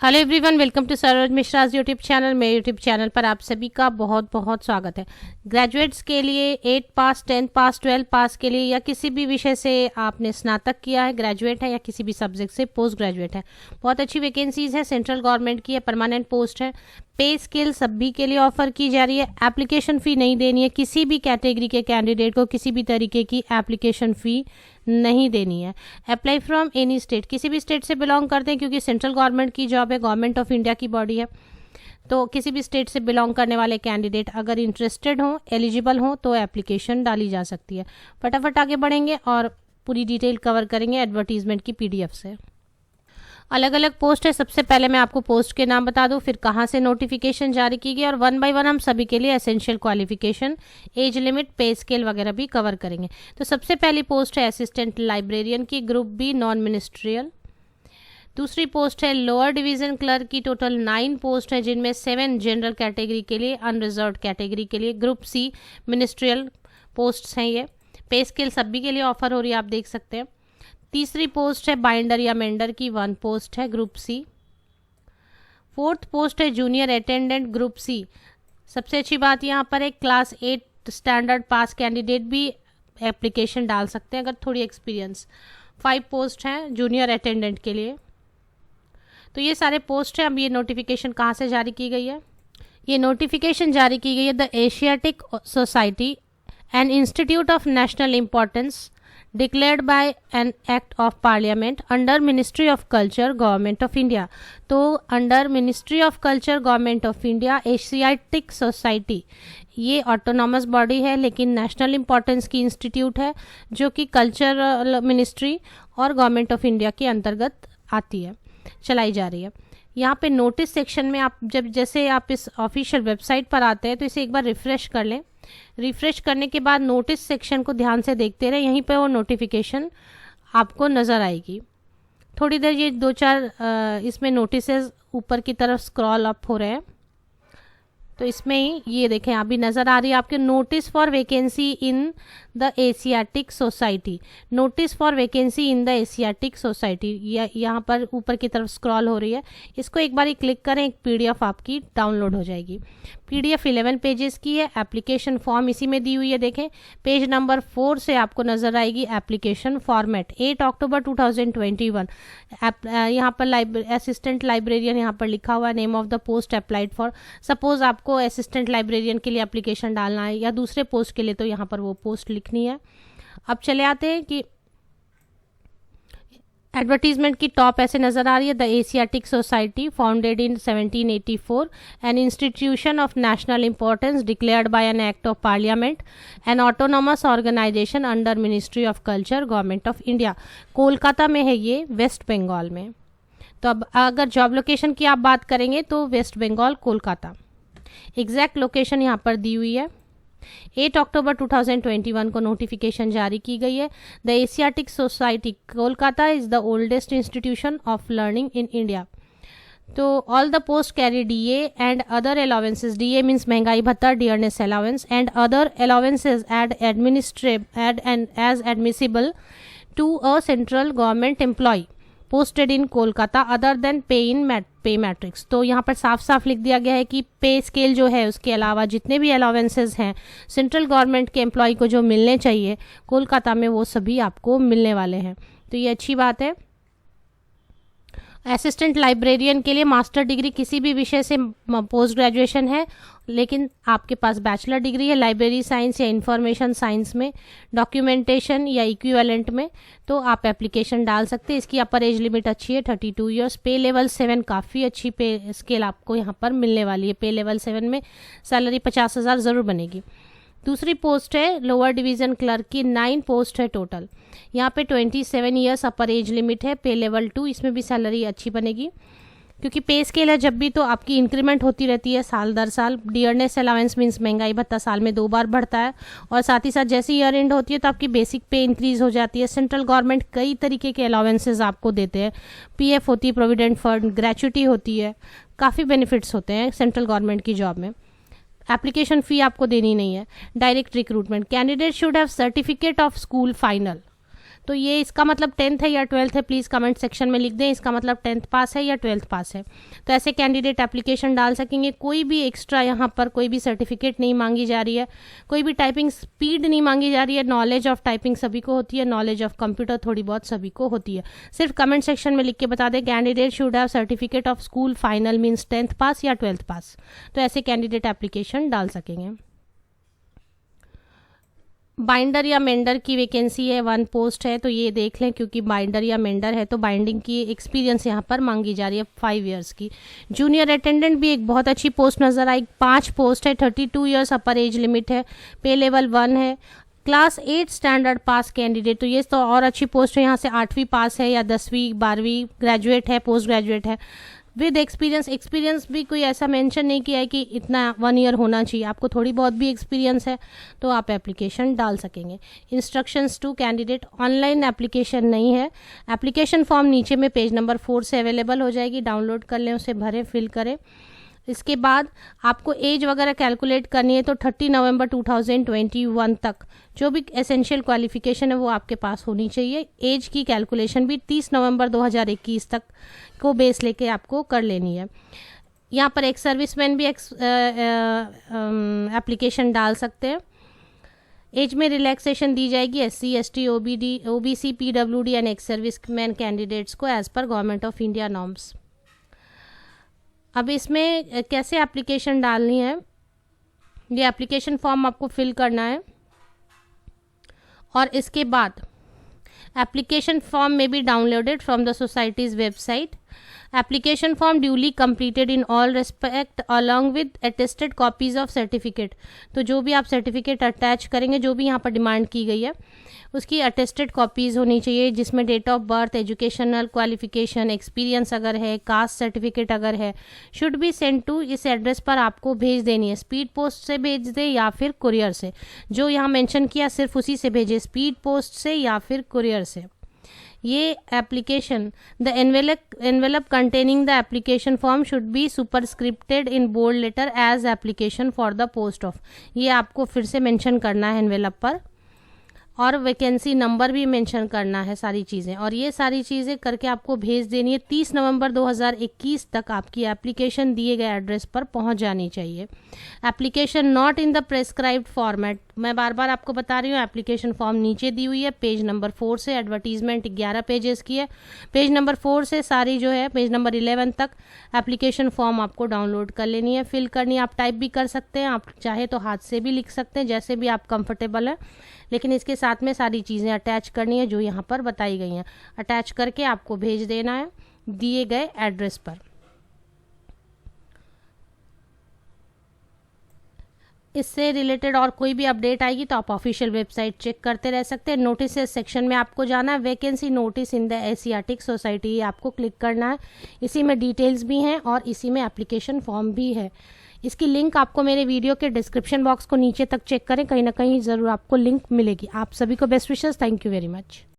Hello everyone, welcome to Saroj Mishra's YouTube channel. मेरे YouTube channel पर आप सभी का बहुत बहुत स्वागत है। ग्रेजुएट्स के लिए 8 पास, 10 पास, 12 पास के लिए या किसी भी विषय से आपने स्नातक किया है, ग्रेजुएट है या किसी भी सब्जेक्ट से पोस्ट ग्रेजुएट है, बहुत अच्छी वैकेंसीज है। सेंट्रल गवर्नमेंट की है, परमानेंट पोस्ट है। पे स्केल सभी के लिए ऑफर की जा रही है। एप्लीकेशन फ़ी नहीं देनी है, किसी भी कैटेगरी के कैंडिडेट को किसी भी तरीके की एप्लीकेशन फ़ी नहीं देनी है। अप्लाई फ्रॉम एनी स्टेट, किसी भी स्टेट से बिलोंग करते हैं क्योंकि सेंट्रल गवर्नमेंट की जॉब है, गवर्नमेंट ऑफ इंडिया की बॉडी है। तो किसी भी स्टेट से बिलोंग करने वाले कैंडिडेट अगर इंटरेस्टेड हो, एलिजिबल हो तो एप्लीकेशन डाली जा सकती है। फटाफट आगे बढ़ेंगे और पूरी डिटेल कवर करेंगे एडवर्टीजमेंट की PDF से। अलग अलग पोस्ट है। सबसे पहले मैं आपको पोस्ट के नाम बता दूं, फिर कहाँ से नोटिफिकेशन जारी की गई और 1 बाय 1 हम सभी के लिए एसेंशियल क्वालिफिकेशन, एज लिमिट, पे स्केल वगैरह भी कवर करेंगे। तो सबसे पहली पोस्ट है असिस्टेंट लाइब्रेरियन की, ग्रुप बी, नॉन मिनिस्ट्रियल। दूसरी पोस्ट है लोअर डिवीजन क्लर्क की। टोटल 9 पोस्ट है जिनमें 7 जनरल कैटेगरी के लिए, अनरिजर्व कैटेगरी के लिए, ग्रुप सी मिनिस्ट्रियल पोस्ट हैं ये। पे स्केल सभी के लिए ऑफर हो रही है, आप देख सकते हैं। तीसरी पोस्ट है बाइंडर या मेंडर की, 1 पोस्ट है, ग्रुप सी। 4th पोस्ट है जूनियर अटेंडेंट, ग्रुप सी। सबसे अच्छी बात यहाँ पर है क्लास 8 स्टैंडर्ड पास कैंडिडेट भी एप्लीकेशन डाल सकते हैं अगर थोड़ी एक्सपीरियंस। 5 पोस्ट हैं जूनियर अटेंडेंट के लिए। तो ये सारे पोस्ट हैं। अब ये नोटिफिकेशन कहाँ से जारी की गई है? ये नोटिफिकेशन जारी की गई है the Asiatic society, an institute of national importance declared by an act of parliament under ministry of culture government of india। तो under ministry of culture government of india Asiatic society ये autonomous body है लेकिन national importance की institute है जो कि culture ministry और government of India के अंतर्गत आती है, चलाई जा रही है। यहाँ पे नोटिस सेक्शन में आप जैसे आप इस ऑफिशियल वेबसाइट पर आते हैं तो इसे एक बार रिफ्रेश कर लें। रिफ्रेश करने के बाद नोटिस सेक्शन को ध्यान से देखते रहे, यहीं पे वो नोटिफिकेशन आपको नज़र आएगी। थोड़ी देर ये 2-4 इसमें नोटिसेस ऊपर की तरफ स्क्रॉल अप हो रहे हैं, तो इसमें ही ये देखें अभी नज़र आ रही है आपके notice for vacancy in the Asiatic society. Notice for vacancy in the Asiatic society यहाँ पर ऊपर की तरफ स्क्रॉल हो रही है। इसको एक बार ही क्लिक करें, एक PDF आपकी डाउनलोड हो जाएगी। PDF 11 पेजेस की है। एप्लीकेशन फॉर्म इसी में दी हुई है, देखें पेज नंबर 4 से आपको नज़र आएगी एप्लीकेशन फॉर्मेट। 8 अक्टूबर 2021 यहाँ पर असिस्टेंट लाइब्रेरियन यहाँ पर लिखा हुआ है, name of the post applied for. Suppose आपको असिस्टेंट लाइब्रेरियन के लिए एप्लीकेशन डालना है या दूसरे पोस्ट के लिए, तो यहाँ पर वो पोस्ट लिखनी है। अब चले आते हैं कि एडवर्टीजमेंट की टॉप ऐसे नजर आ रही है, the Asiatic Society founded in 1784, an institution of national importance declared by an act of parliament, an autonomous organisation under ministry of culture government of India. Kolkata में है ये, वेस्ट बंगाल में। तो अब अगर जॉब लोकेशन की आप बात करेंगे तो west Bengal, Kolkata. Exact location यहाँ पर दी हुई है। 8 अक्टूबर 2021 को नोटिफिकेशन जारी की गई है। The Asiatic Society Kolkata is the oldest institution of learning in India. तो all the post carry DA and other allowances. DA means महंगाई भत्ता, dearness allowance, and other allowances as admissible to a central government employee posted in Kolkata other than pay matrix. तो यहाँ पर साफ साफ लिख दिया गया है कि पे स्केल जो है उसके अलावा जितने भी अलाउंसेस हैं सेंट्रल गवर्नमेंट के एम्प्लॉय को जो मिलने चाहिए कोलकाता में, वो सभी आपको मिलने वाले हैं। तो ये अच्छी बात है। असिस्टेंट लाइब्रेरियन के लिए मास्टर डिग्री किसी भी विषय से पोस्ट ग्रेजुएशन है, लेकिन आपके पास बैचलर डिग्री है लाइब्रेरी साइंस या इंफॉर्मेशन साइंस में, डॉक्यूमेंटेशन या इक्विवेलेंट में, तो आप एप्लीकेशन डाल सकते हैं। इसकी अपर एज लिमिट अच्छी है, 32 ईयर्स। पे लेवल 7 काफ़ी अच्छी पे स्केल आपको यहाँ पर मिलने वाली है। पे लेवल 7 में सैलरी 50,000 ज़रूर बनेगी। दूसरी पोस्ट है लोअर डिवीज़न क्लर्क की, 9 पोस्ट है टोटल। यहाँ पे 27 ईयर्स अपर एज लिमिट है। पे लेवल 2, इसमें भी सैलरी अच्छी बनेगी क्योंकि पे स्केल है जब भी तो आपकी इंक्रीमेंट होती रहती है साल दर साल। डियरनेस अलाउंस मीन्स महंगाई भत्ता साल में 2 बार बढ़ता है और साथ ही साथ जैसे ईयर एंड होती है तो आपकी बेसिक पे इंक्रीज हो जाती है। सेंट्रल गवर्नमेंट कई तरीके के अलाउंसेज आपको देते हैं। PF होती है, प्रोविडेंट फंड, ग्रेच्युटी होती है, काफ़ी बेनिफिट्स होते हैं सेंट्रल गवर्नमेंट की जॉब में। एप्लीकेशन फ़ी आपको देनी नहीं है। Direct recruitment, candidate should have certificate of school final. तो ये इसका मतलब 10th है या 12th है, प्लीज़ कमेंट सेक्शन में लिख दें इसका मतलब 10th पास है या 12th पास है। तो ऐसे कैंडिडेट एप्लीकेशन डाल सकेंगे। कोई भी एक्स्ट्रा यहाँ पर कोई भी सर्टिफिकेट नहीं मांगी जा रही है, कोई भी टाइपिंग स्पीड नहीं मांगी जा रही है। नॉलेज ऑफ टाइपिंग सभी को होती है, नॉलेज ऑफ कंप्यूटर थोड़ी बहुत सभी को होती है। सिर्फ कमेंट सेक्शन में लिख के बता दें candidate should have certificate of school final means 10th पास या 12th पास। तो ऐसे कैंडिडेट एप्लीकेशन डाल सकेंगे। बाइंडर या मेंडर की वैकेंसी है, 1 पोस्ट है, तो ये देख लें क्योंकि बाइंडर या मेंडर है तो बाइंडिंग की एक्सपीरियंस यहाँ पर मांगी जा रही है 5 इयर्स की। जूनियर अटेंडेंट भी एक बहुत अच्छी पोस्ट नज़र आई, 5 पोस्ट है, 32 इयर्स अपर एज लिमिट है, पे लेवल 1 है, क्लास 8 स्टैंडर्ड पास कैंडिडेट। तो ये तो और अच्छी पोस्ट है, यहाँ से 8वीं पास है या 10वीं 12वीं ग्रेजुएट है, पोस्ट ग्रेजुएट है विद एक्सपीरियंस। एक्सपीरियंस भी कोई ऐसा मेंशन नहीं किया है कि इतना 1 ईयर होना चाहिए, आपको थोड़ी बहुत भी एक्सपीरियंस है तो आप एप्लीकेशन डाल सकेंगे। Instructions to candidate, online application नहीं है। एप्लीकेशन फॉर्म नीचे में पेज नंबर 4 से अवेलेबल हो जाएगी, डाउनलोड कर लें, उसे भरें, फिल करें। इसके बाद आपको एज वगैरह कैलकुलेट करनी है तो 30 नवंबर 2021 तक जो भी एसेंशियल क्वालिफिकेशन है वो आपके पास होनी चाहिए। एज की कैलकुलेशन भी 30 नवंबर 2021 तक को बेस लेके आपको कर लेनी है। यहाँ पर एक सर्विसमैन भी एप्लीकेशन डाल सकते हैं। एज में रिलैक्सेशन दी जाएगी SC ST OBC PWD and ex serviceman candidates को एज पर गवर्नमेंट ऑफ इंडिया नॉर्म्स। अब इसमें कैसे एप्लीकेशन डालनी है, ये एप्लीकेशन फॉर्म आपको फिल करना है और इसके बाद एप्लीकेशन फॉर्म में be downloaded from the societies website. Application form duly completed in all respect along with attested copies of certificate. तो जो भी आप सर्टिफिकेट अटैच करेंगे, जो भी यहाँ पर डिमांड की गई है उसकी अटेस्टेड कॉपीज़ होनी चाहिए, जिसमें date of birth, educational qualification, experience अगर है, कास्ट सर्टिफिकेट अगर है, शुड बी सेंड टू, इस एड्रेस पर आपको भेज देनी है। स्पीड पोस्ट से भेज दे या फिर कुरियर से, जो यहाँ मेंशन किया सिर्फ उसी से भेजे, स्पीड पोस्ट से या फिर कुरियर से। ये application, the envelope containing the application form should be superscripted in bold letter as application for the post of. ये आपको फिर से मेंशन करना है एनवेलप पर, और वैकेंसी नंबर भी मेंशन करना है, सारी चीज़ें। और ये सारी चीज़ें करके आपको भेज देनी है। 30 नवंबर 2021 तक आपकी एप्लीकेशन दिए गए एड्रेस पर पहुंच जानी चाहिए। Application not in the prescribed format, मैं बार बार आपको बता रही हूँ, एप्लीकेशन फॉर्म नीचे दी हुई है पेज नंबर 4 से। एडवर्टीजमेंट 11 पेजेस की है, पेज नंबर 4 से सारी जो है पेज नंबर 11 तक एप्लीकेशन फॉर्म आपको डाउनलोड कर लेनी है, फिल करनी है। आप टाइप भी कर सकते हैं, आप चाहे तो हाथ से भी लिख सकते हैं, जैसे भी आप कंफर्टेबल है, लेकिन इसके साथ में सारी चीज़ें अटैच करनी है जो यहाँ पर बताई गई हैं। अटैच करके आपको भेज देना है दिए गए एड्रेस पर। इससे रिलेटेड और कोई भी अपडेट आएगी तो आप ऑफिशियल वेबसाइट चेक करते रह सकते हैं। नोटिस सेक्शन में आपको जाना है, vacancy notice in the Asiatic society, आपको क्लिक करना है। इसी में डिटेल्स भी हैं और इसी में एप्लीकेशन फॉर्म भी है। इसकी लिंक आपको मेरे वीडियो के डिस्क्रिप्शन बॉक्स को नीचे तक चेक करें, कहीं ना कहीं ज़रूर आपको लिंक मिलेगी। आप सभी को best wishes, thank you very much.